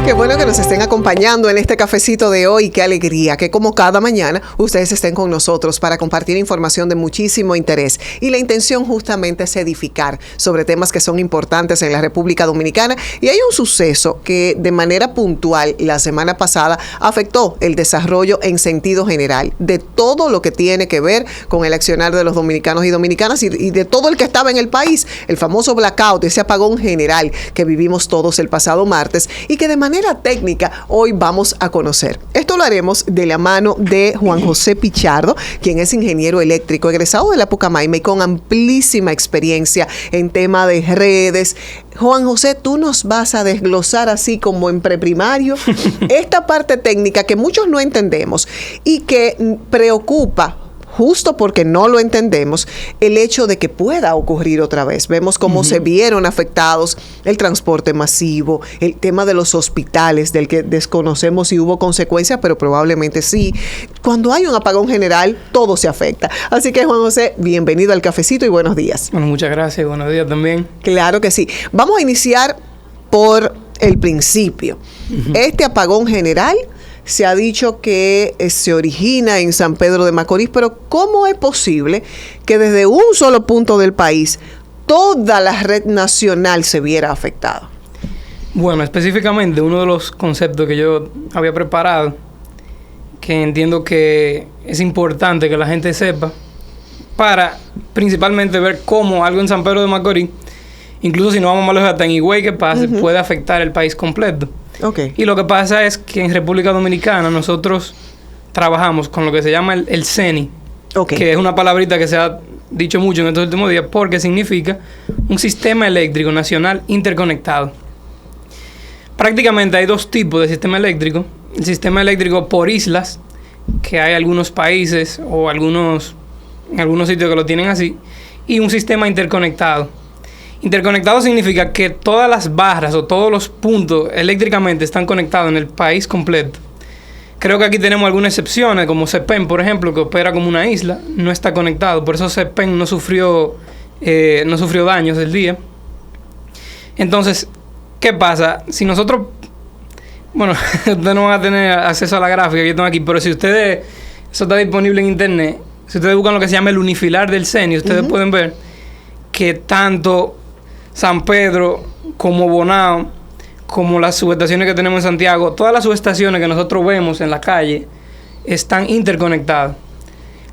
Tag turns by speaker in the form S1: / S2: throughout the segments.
S1: Qué bueno que nos estén acompañando en este cafecito de hoy. Qué alegría que como cada mañana ustedes estén con nosotros para compartir información de muchísimo interés. Y la intención justamente es edificar sobre temas que son importantes en la República Dominicana. Y hay un suceso que de manera puntual la semana pasada afectó el desarrollo en sentido general de todo lo que tiene que ver con el accionar de los dominicanos y dominicanas y de todo el que estaba en el país. El famoso blackout, ese apagón general que vivimos todos el pasado martes y que de manera técnica hoy vamos a conocer. Esto lo haremos de la mano de Juan José Pichardo, quien es ingeniero eléctrico, egresado de la Pucamaima y con amplísima experiencia en tema de redes. Juan José, tú nos vas a desglosar así como en preprimario esta parte técnica que muchos no entendemos y que preocupa, justo porque no lo entendemos, el hecho de que pueda ocurrir otra vez. Vemos cómo se vieron afectados el transporte masivo, el tema de los hospitales, del que desconocemos si hubo consecuencias, pero probablemente sí. Cuando hay un apagón general, todo se afecta. Así que, Juan José, bienvenido al cafecito y buenos días.
S2: Bueno, muchas gracias. Buenos días también.
S1: Claro que sí. Vamos a iniciar por el principio. Este apagón general se ha dicho que se origina en San Pedro de Macorís, pero ¿cómo es posible que desde un solo punto del país toda la red nacional se viera afectada?
S2: Bueno, específicamente uno de los conceptos que yo había preparado, que entiendo que es importante que la gente sepa, para principalmente ver cómo algo en San Pedro de Macorís, incluso si no vamos más lejos hasta en Higüey que pase, puede afectar el país completo.
S1: Okay.
S2: Y lo que pasa es que en República Dominicana nosotros trabajamos con lo que se llama el CENI, que es una palabrita que se ha dicho mucho en estos últimos días porque significa un sistema eléctrico nacional interconectado. Prácticamente hay dos tipos de sistema eléctrico. El sistema eléctrico por islas, que hay algunos países o en algunos sitios que lo tienen así, y un sistema interconectado. Interconectado significa que todas las barras o todos los puntos eléctricamente están conectados en el país completo. Creo que aquí tenemos algunas excepciones, como CEPEN, por ejemplo, que opera como una isla, no está conectado. Por eso CEPEN no sufrió daños el día. Entonces, ¿qué pasa? Si nosotros... Bueno, ustedes no van a tener acceso a la gráfica que yo tengo aquí, pero si ustedes... Eso está disponible en internet. Si ustedes buscan lo que se llama el unifilar del CENI, ustedes pueden ver que tanto San Pedro como Bonao, como las subestaciones que tenemos en Santiago, todas las subestaciones que nosotros vemos en la calle están interconectadas.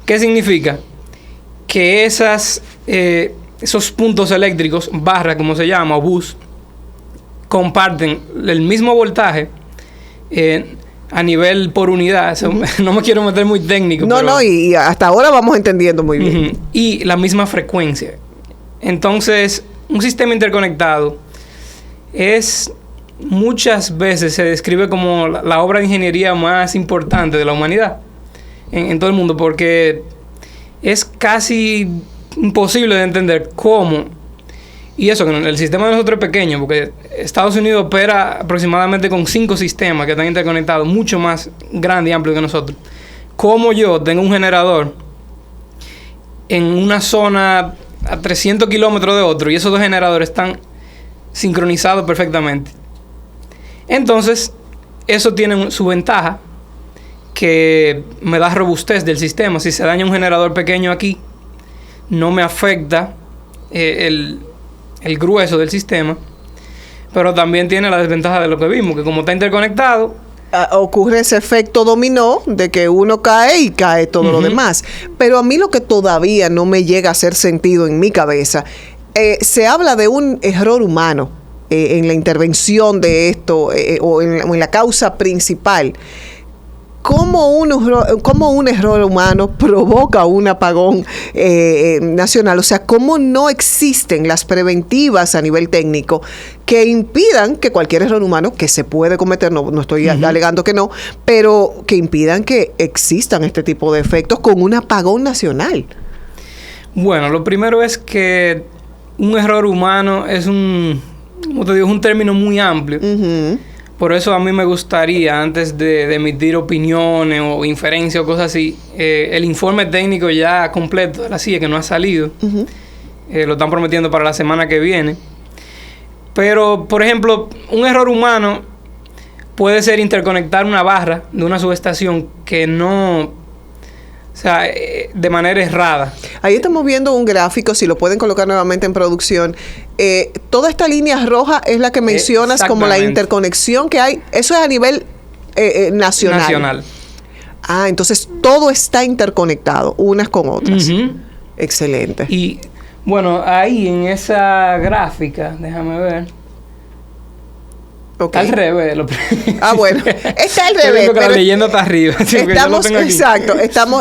S2: ¿Qué significa? Que esos puntos eléctricos, barra como se llama, o bus, comparten el mismo voltaje a nivel por unidad. No me quiero meter muy técnico.
S1: No, y hasta ahora vamos entendiendo muy bien.
S2: Y la misma frecuencia. Entonces, un sistema interconectado muchas veces se describe como la obra de ingeniería más importante de la humanidad en todo el mundo, porque es casi imposible de entender cómo, y eso que el sistema de nosotros es pequeño, porque Estados Unidos opera aproximadamente con 5 sistemas que están interconectados, mucho más grande y amplio que nosotros. Cómo yo tengo un generador en una zona a 300 kilómetros de otro y esos dos generadores están sincronizados perfectamente. Entonces, eso tiene su ventaja, que me da robustez del sistema. Si se daña un generador pequeño aquí, no me afecta el grueso del sistema, pero también tiene la desventaja de lo que vimos, que como está interconectado,
S1: ocurre ese efecto dominó de que uno cae y cae todo lo demás. Pero a mí lo que todavía no me llega a hacer sentido en mi cabeza, se habla de un error humano en la intervención de esto o en la causa principal. ¿Cómo un error humano provoca un apagón nacional? O sea, ¿cómo no existen las preventivas a nivel técnico que impidan que cualquier error humano que se puede cometer, no estoy alegando que no, pero que impidan que existan este tipo de efectos con un apagón nacional?
S2: Bueno, lo primero es que un error humano es un término muy amplio. Por eso a mí me gustaría, antes de emitir opiniones o inferencias o cosas así, el informe técnico ya completo de la CIA, que no ha salido, lo están prometiendo para la semana que viene. Pero, por ejemplo, un error humano puede ser interconectar una barra de una subestación que no... O sea, de manera errada.
S1: Ahí estamos viendo un gráfico, si lo pueden colocar nuevamente en producción. Toda esta línea roja es la que mencionas como la interconexión que hay. Eso es a nivel nacional. Ah, entonces todo está interconectado, unas con otras. Excelente.
S2: Y bueno, ahí en esa gráfica, déjame ver.
S1: Okay.
S2: Al revés.
S1: Bueno, está al revés.
S2: Pero la leyenda está arriba.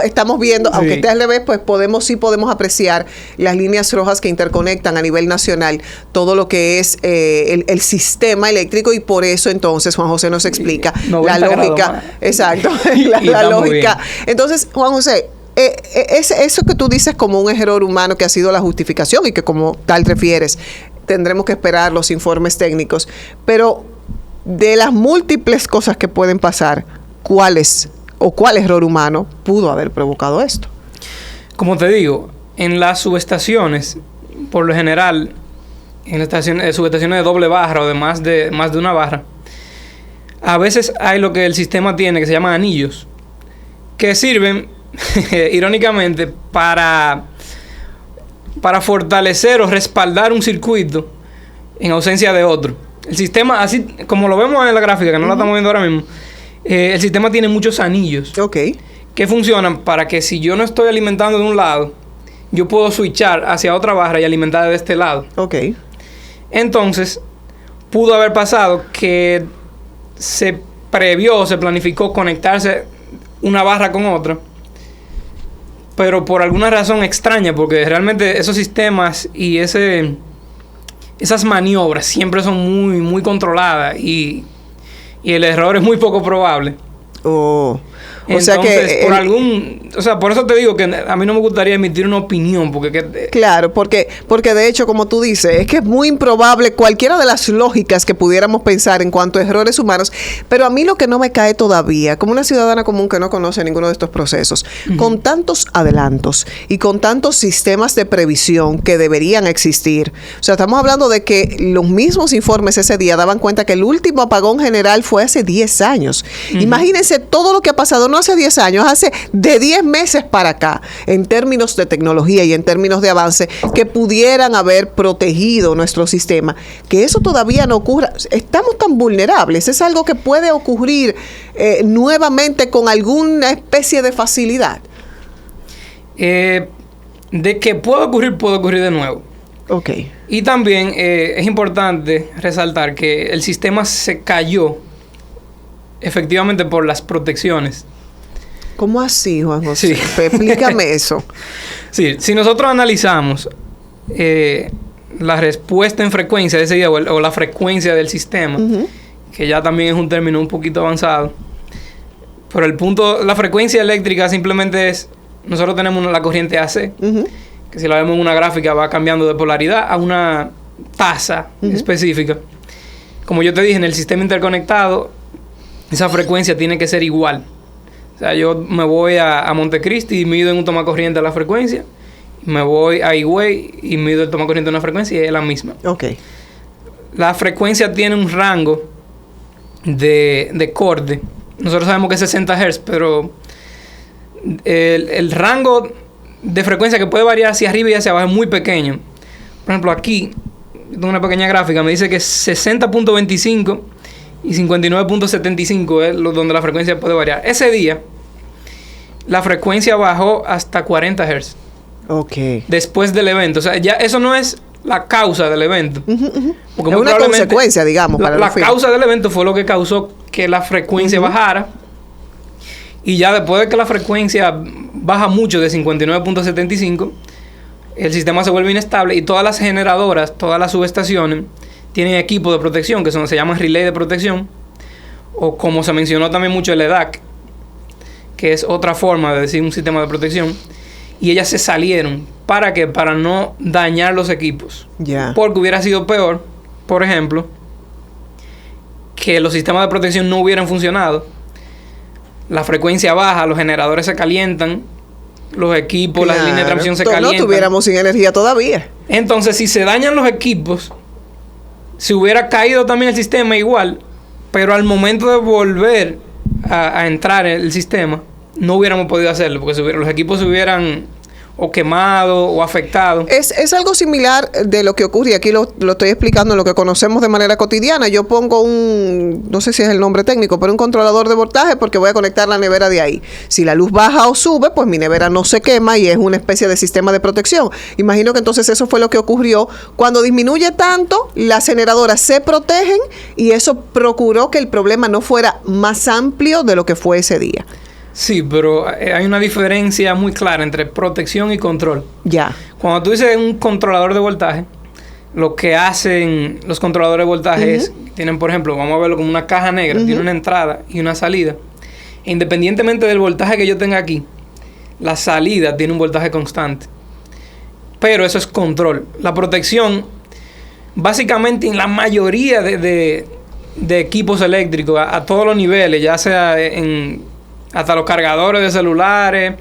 S1: Estamos viendo, aunque esté al revés, pues podemos apreciar las líneas rojas que interconectan a nivel nacional todo lo que es el sistema eléctrico, y por eso entonces Juan José nos explica la lógica. Exacto, la lógica. Entonces, Juan José, eso que tú dices como un error humano que ha sido la justificación y que como tal refieres, tendremos que esperar los informes técnicos, pero de las múltiples cosas que pueden pasar, ¿cuál error humano pudo haber provocado esto?
S2: Como te digo, en las subestaciones, por lo general, en las subestaciones de doble barra o de más de una barra, a veces hay lo que el sistema tiene que se llaman anillos, que sirven, irónicamente, para fortalecer o respaldar un circuito en ausencia de otro. El sistema, así como lo vemos en la gráfica, que no la estamos viendo ahora mismo, el sistema tiene muchos anillos que funcionan para que si yo no estoy alimentando de un lado, yo puedo switchar hacia otra barra y alimentar de este lado. Entonces, pudo haber pasado que se previó, se planificó conectarse una barra con otra, pero por alguna razón extraña, porque realmente esos sistemas y esas maniobras siempre son muy, muy controladas y el error es muy poco probable. Entonces, por eso te digo que a mí no me gustaría emitir una opinión,
S1: claro, porque de hecho, como tú dices, es que es muy improbable cualquiera de las lógicas que pudiéramos pensar en cuanto a errores humanos, pero a mí lo que no me cae todavía, como una ciudadana común que no conoce ninguno de estos procesos, con tantos adelantos y con tantos sistemas de previsión que deberían existir, o sea, estamos hablando de que los mismos informes ese día daban cuenta que el último apagón general fue hace 10 años. Imagínense todo lo que ha pasado, no hace 10 años, hace de 10 meses para acá, en términos de tecnología y en términos de avance, que pudieran haber protegido nuestro sistema. Que eso todavía no ocurra. Estamos tan vulnerables. Es algo que puede ocurrir nuevamente con alguna especie de facilidad.
S2: De que puede ocurrir de nuevo. Y también es importante resaltar que el sistema se cayó efectivamente por las protecciones.
S1: ¿Cómo así, Juan José?
S2: Sí.
S1: Explícame eso.
S2: Sí, si nosotros analizamos la respuesta en frecuencia de ese día o la frecuencia del sistema, que ya también es un término un poquito avanzado, pero el punto, la frecuencia eléctrica simplemente es, nosotros tenemos la corriente AC, que si la vemos en una gráfica va cambiando de polaridad a una tasa específica. Como yo te dije, en el sistema interconectado, esa frecuencia tiene que ser igual. O sea, yo me voy a Montecristi y mido en un tomacorriente la frecuencia. Me voy a Higüey y mido el tomacorriente de una frecuencia y es la misma. La frecuencia tiene un rango de corte. Nosotros sabemos que es 60 Hz, pero el rango de frecuencia que puede variar hacia arriba y hacia abajo es muy pequeño. Por ejemplo, aquí, tengo una pequeña gráfica, me dice que 60.25 y 59.75 es donde la frecuencia puede variar. Ese día, la frecuencia bajó hasta 40 Hz. Después del evento. O sea, ya eso no es la causa del evento.
S1: Porque es una consecuencia, digamos.
S2: La causa del evento fue lo que causó que la frecuencia bajara. Y ya después de que la frecuencia baja mucho de 59.75, el sistema se vuelve inestable y todas las generadoras, todas las subestaciones, tienen equipos de protección que se llaman relay de protección, o como se mencionó también mucho el EDAC, que es otra forma de decir un sistema de protección, y ellas se salieron. ¿Para qué? Para no dañar los equipos. Porque hubiera sido peor, por ejemplo, que los sistemas de protección no hubieran funcionado. La frecuencia baja, los generadores se calientan, los equipos, las líneas de transmisión se calientan.
S1: No tuviéramos sin energía todavía.
S2: Entonces, si se dañan los equipos, si hubiera caído también el sistema igual, Pero al momento de volver a entrar en el sistema, no hubiéramos podido hacerlo, porque los equipos se hubieran o quemado o afectado.
S1: Es algo similar de lo que ocurre, aquí lo estoy explicando, en lo que conocemos de manera cotidiana. Yo pongo no sé si es el nombre técnico, pero un controlador de voltaje porque voy a conectar la nevera de ahí. Si la luz baja o sube, pues mi nevera no se quema y es una especie de sistema de protección. Imagino que entonces eso fue lo que ocurrió. Cuando disminuye tanto, las generadoras se protegen y eso procuró que el problema no fuera más amplio de lo que fue ese día.
S2: Sí, pero hay una diferencia muy clara entre protección y control.
S1: Ya.
S2: Cuando tú dices un controlador de voltaje, lo que hacen los controladores de voltaje es, tienen, por ejemplo, vamos a verlo como una caja negra, tiene una entrada y una salida. E independientemente del voltaje que yo tenga aquí, la salida tiene un voltaje constante. Pero eso es control. La protección, básicamente en la mayoría de equipos eléctricos, a todos los niveles, ya sea hasta los cargadores de celulares,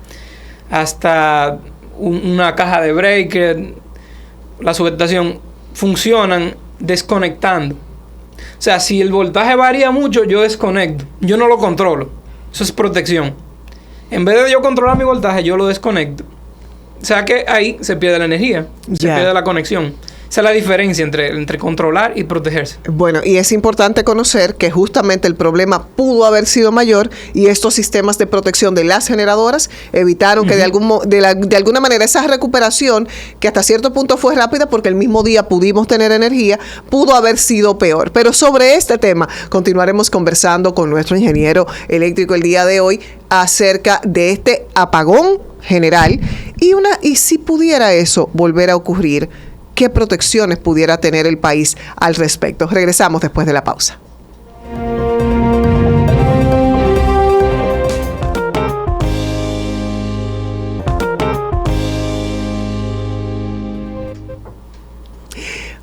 S2: hasta una caja de breaker, la subestación, funcionan desconectando. O sea, si el voltaje varía mucho, yo desconecto. Yo no lo controlo. Eso es protección. En vez de yo controlar mi voltaje, yo lo desconecto. O sea que ahí se pierde la energía, se pierde la conexión. Esa es la diferencia entre controlar y protegerse.
S1: Bueno, y es importante conocer que justamente el problema pudo haber sido mayor y estos sistemas de protección de las generadoras evitaron que de alguna manera esa recuperación, que hasta cierto punto fue rápida porque el mismo día pudimos tener energía, pudo haber sido peor. Pero sobre este tema continuaremos conversando con nuestro ingeniero eléctrico el día de hoy acerca de este apagón general y si pudiera eso volver a ocurrir, ¿qué protecciones pudiera tener el país al respecto? Regresamos después de la pausa.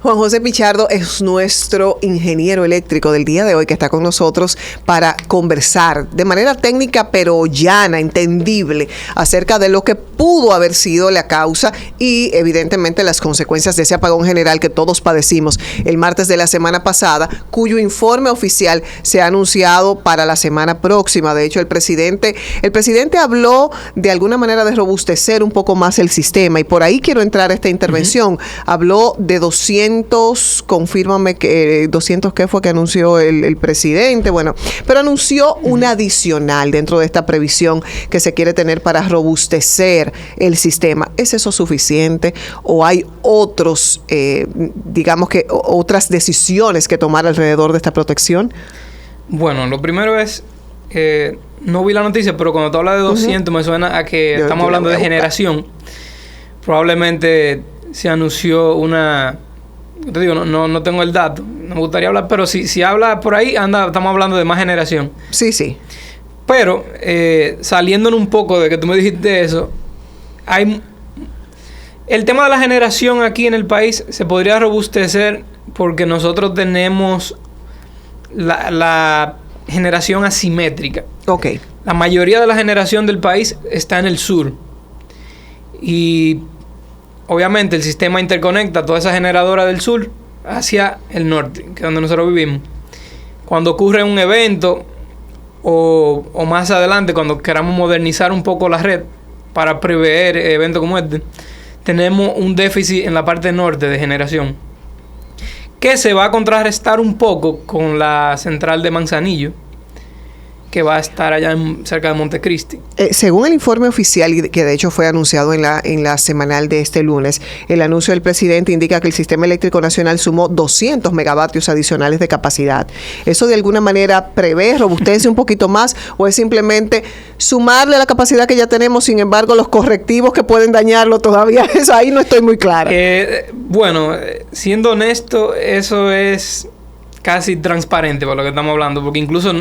S1: Juan José Pichardo es nuestro ingeniero eléctrico del día de hoy que está con nosotros para conversar de manera técnica pero llana, entendible, acerca de lo que pudo haber sido la causa y evidentemente las consecuencias de ese apagón general que todos padecimos el martes de la semana pasada, cuyo informe oficial se ha anunciado para la semana próxima. De hecho, el presidente habló de alguna manera de robustecer un poco más el sistema y por ahí quiero entrar a esta intervención. Habló de 200, confírmame que 200, ¿qué fue que anunció el presidente? Bueno, pero anunció un adicional dentro de esta previsión que se quiere tener para robustecer el sistema. ¿Es eso suficiente o hay otros, otras decisiones que tomar alrededor de esta protección?
S2: Bueno, lo primero es, no vi la noticia, pero cuando tú hablas de 200 me suena a que estamos hablando de generación. Probablemente se anunció te digo, no tengo el dato, no me gustaría hablar, pero si habla por ahí, estamos hablando de más generación.
S1: Sí, sí.
S2: Pero, saliéndonos un poco de que tú me dijiste eso, el tema de la generación aquí en el país se podría robustecer porque nosotros tenemos la generación asimétrica.
S1: Ok.
S2: La mayoría de la generación del país está en el sur. Y obviamente el sistema interconecta toda esa generadora del sur hacia el norte, que es donde nosotros vivimos. Cuando ocurre un evento o más adelante, cuando queramos modernizar un poco la red para prever eventos como este, tenemos un déficit en la parte norte de generación que se va a contrarrestar un poco con la central de Manzanillo, que va a estar allá cerca de Montecristi.
S1: Según el informe oficial, que de hecho fue anunciado en la semanal de este lunes, el anuncio del presidente indica que el Sistema Eléctrico Nacional sumó 200 megavatios adicionales de capacidad. ¿Eso de alguna manera prevé, robustece un poquito más o es simplemente sumarle a la capacidad que ya tenemos, sin embargo, los correctivos que pueden dañarlo todavía? Eso ahí no estoy muy clara.
S2: Bueno, siendo honesto, eso es casi transparente por lo que estamos hablando, porque incluso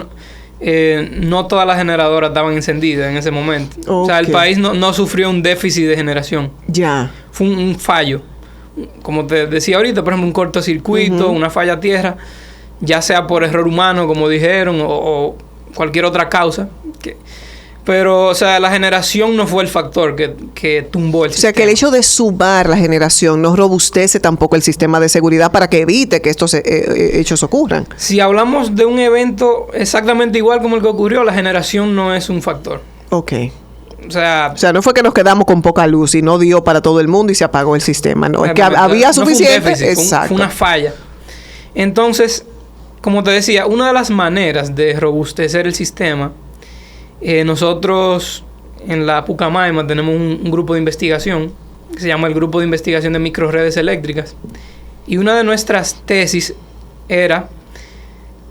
S2: no todas las generadoras estaban encendidas en ese momento. Okay. O sea, el país no sufrió un déficit de generación.
S1: Ya.
S2: Fue un fallo. Como te decía ahorita, por ejemplo, un cortocircuito, una falla a tierra, ya sea por error humano, como dijeron, o cualquier otra causa. Pero, o sea, la generación no fue el factor que tumbó el sistema.
S1: O sea, que el hecho de sumar la generación no robustece tampoco el sistema de seguridad para que evite que estos hechos ocurran.
S2: Si hablamos de un evento exactamente igual como el que ocurrió, la generación no es un factor.
S1: Ok.
S2: O sea,
S1: no fue que nos quedamos con poca luz y no dio para todo el mundo y se apagó el sistema. No, es que había suficiente.
S2: Fue un déficit,
S1: exacto.
S2: Fue una falla. Entonces, como te decía, una de las maneras de robustecer el sistema, nosotros en la Pucamaima tenemos un grupo de investigación que se llama el Grupo de Investigación de Microredes Eléctricas. Y una de nuestras tesis era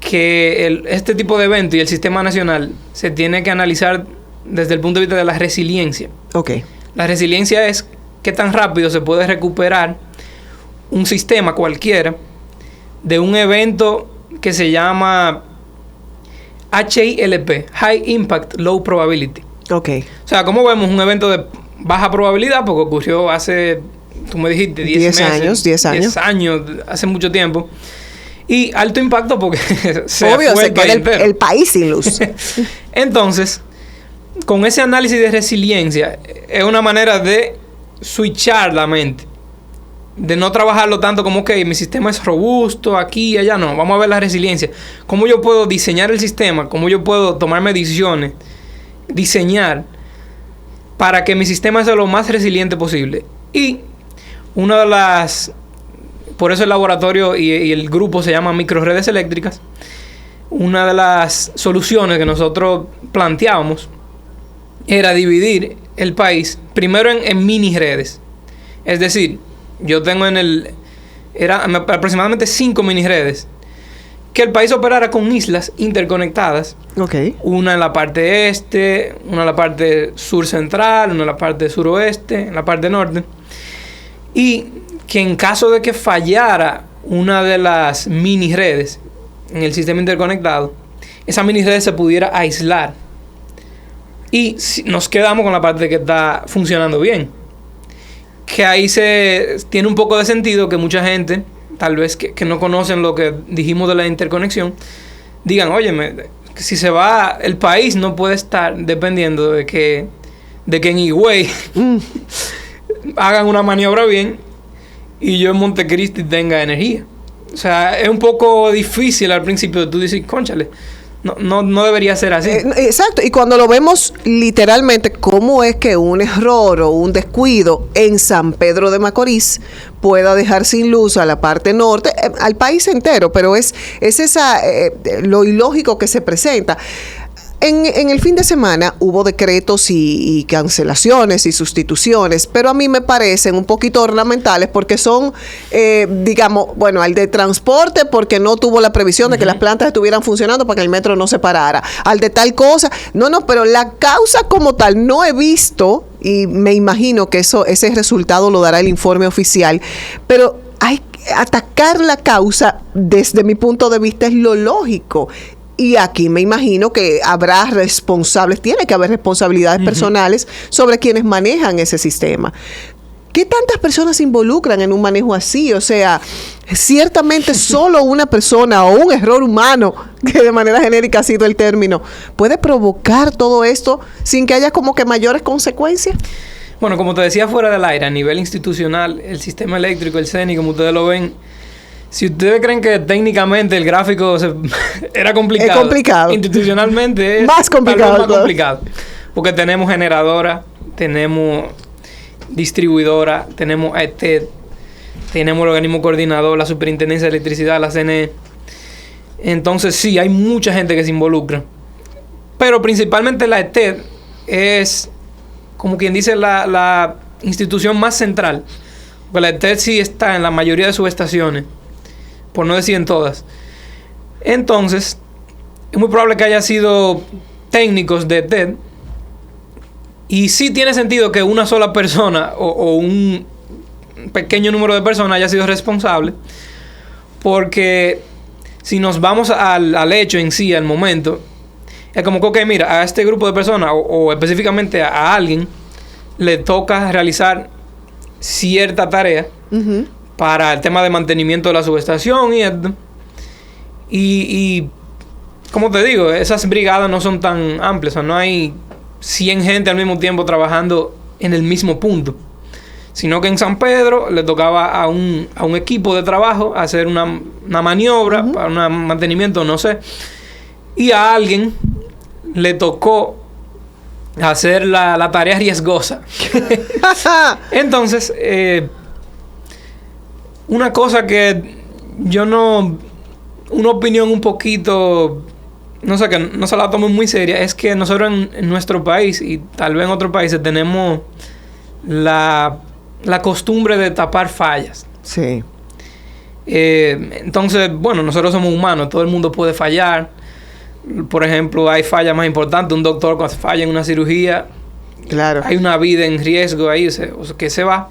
S2: que este tipo de evento y el sistema nacional se tiene que analizar desde el punto de vista de la resiliencia.
S1: Ok.
S2: La resiliencia es qué tan rápido se puede recuperar un sistema cualquiera de un evento que se llama HILP, High Impact, Low Probability.
S1: Ok.
S2: O sea, como vemos, un evento de baja probabilidad porque ocurrió hace, tú me dijiste, 10 meses.
S1: 10 años.
S2: 10 años, hace mucho tiempo. Y alto impacto porque
S1: obvio, se queda el país sin luz.
S2: Entonces, con ese análisis de resiliencia, es una manera de switchar la mente. De no trabajarlo tanto como que mi sistema es robusto, aquí y allá. No, vamos a ver la resiliencia. Cómo yo puedo diseñar el sistema, cómo yo puedo tomarme decisiones, diseñar para que mi sistema sea lo más resiliente posible. Y una de las... Por eso el laboratorio y el grupo se llama Microredes Eléctricas. Una de las soluciones que nosotros planteábamos era dividir el país primero en mini redes. Es decir, yo tengo aproximadamente 5 mini redes. Que el país operara con islas interconectadas.
S1: Okay.
S2: Una en la parte este, una en la parte sur central, una en la parte suroeste, en la parte norte. Y que en caso de que fallara una de las mini redes en el sistema interconectado, esa mini red se pudiera aislar. Y nos quedamos con la parte que está funcionando bien. Que ahí tiene un poco de sentido que mucha gente, tal vez que no conocen lo que dijimos de la interconexión, digan, óyeme, si se va, el país no puede estar dependiendo de que en Higüey hagan una maniobra bien y yo en Montecristi tenga energía. O sea, es un poco difícil al principio de tú decir, cónchale, no debería ser así.
S1: Exacto, y cuando lo vemos literalmente, ¿cómo es que un error o un descuido en San Pedro de Macorís pueda dejar sin luz a la parte norte, al país entero? Pero es lo ilógico que se presenta. En el fin de semana hubo decretos y cancelaciones y sustituciones, pero a mí me parecen un poquito ornamentales porque son, digamos, bueno, al de transporte porque no tuvo la previsión de que las plantas estuvieran funcionando para que el metro no se parara, al de tal cosa, pero la causa como tal no he visto y me imagino que ese resultado lo dará el informe oficial, pero hay que atacar la causa desde mi punto de vista es lo lógico. Y aquí me imagino que habrá responsables, tiene que haber responsabilidades personales sobre quienes manejan ese sistema. ¿Qué tantas personas se involucran en un manejo así? O sea, ciertamente solo una persona o un error humano, que de manera genérica ha sido el término, puede provocar todo esto sin que haya como que mayores consecuencias.
S2: Bueno, como te decía fuera del aire, a nivel institucional, el sistema eléctrico, el CENI, como ustedes lo ven, si ustedes creen que técnicamente el gráfico era complicado,
S1: es complicado.
S2: Institucionalmente es
S1: más complicado.
S2: Más complicado. Porque tenemos generadora, tenemos distribuidora, tenemos ETED, tenemos el organismo coordinador, la Superintendencia de Electricidad, la CNE. Entonces sí, hay mucha gente que se involucra. Pero principalmente la ETED es, como quien dice, la institución más central. Porque la ETED sí está en la mayoría de sus estaciones, por no decir en todas. Entonces, es muy probable que haya sido técnicos de ETED. Y sí tiene sentido que una sola persona o un pequeño número de personas haya sido responsable. Porque si nos vamos al hecho en sí, al momento, es como que, ok, mira, a este grupo de personas o específicamente a alguien le toca realizar cierta tarea para el tema de mantenimiento de la subestación y esto. Y como te digo, esas brigadas no son tan amplias, o sea, no hay 100 gente al mismo tiempo trabajando en el mismo punto, sino que en San Pedro le tocaba a un equipo de trabajo hacer una maniobra para un mantenimiento, no sé, y a alguien le tocó hacer la tarea riesgosa. Entonces, una cosa que una opinión un poquito, no sé, que no se la tomo muy seria, es que nosotros en nuestro país y tal vez en otros países tenemos la costumbre de tapar fallas.
S1: Sí.
S2: Entonces, bueno, nosotros somos humanos, todo el mundo puede fallar. Por ejemplo, hay fallas más importantes. Un doctor cuando falla en una cirugía,
S1: claro, hay
S2: una vida en riesgo ahí, que se va.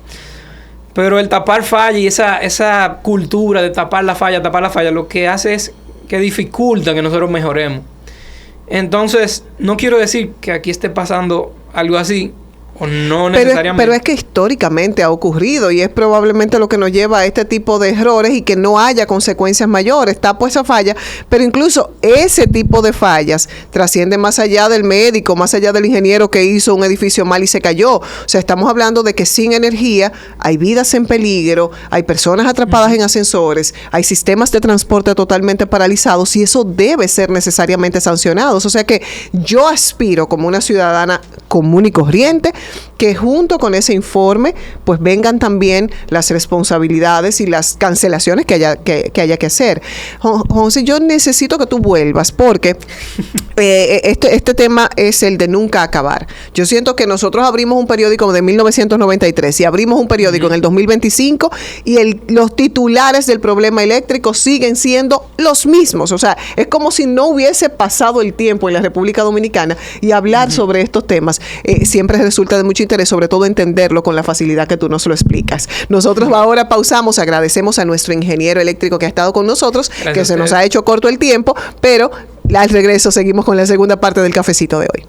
S2: Pero el tapar falla y esa cultura de tapar la falla, lo que hace es que dificulta que nosotros mejoremos. Entonces, no quiero decir que aquí esté pasando algo así, o no necesariamente.
S1: Pero es que históricamente ha ocurrido y es probablemente lo que nos lleva a este tipo de errores y que no haya consecuencias mayores. Tapo esa falla, pero incluso ese tipo de fallas trasciende más allá del médico, más allá del ingeniero que hizo un edificio mal y se cayó. O sea, estamos hablando de que sin energía hay vidas en peligro, hay personas atrapadas en ascensores, hay sistemas de transporte totalmente paralizados y eso debe ser necesariamente sancionado. O sea que yo aspiro como una ciudadana común y corriente que junto con ese informe pues vengan también las responsabilidades y las cancelaciones que haya que hacer. José, yo necesito que tú vuelvas porque este tema es el de nunca acabar. Yo siento que nosotros abrimos un periódico de 1993 y abrimos un periódico en el 2025 y los titulares del problema eléctrico siguen siendo los mismos. O sea, es como si no hubiese pasado el tiempo en la República Dominicana y hablar sobre estos temas siempre resulta de mucho interés, sobre todo entenderlo con la facilidad que tú nos lo explicas. Nosotros ahora pausamos, agradecemos a nuestro ingeniero eléctrico que ha estado con nosotros, gracias que se nos ha hecho corto el tiempo, pero al regreso seguimos con la segunda parte del cafecito de hoy.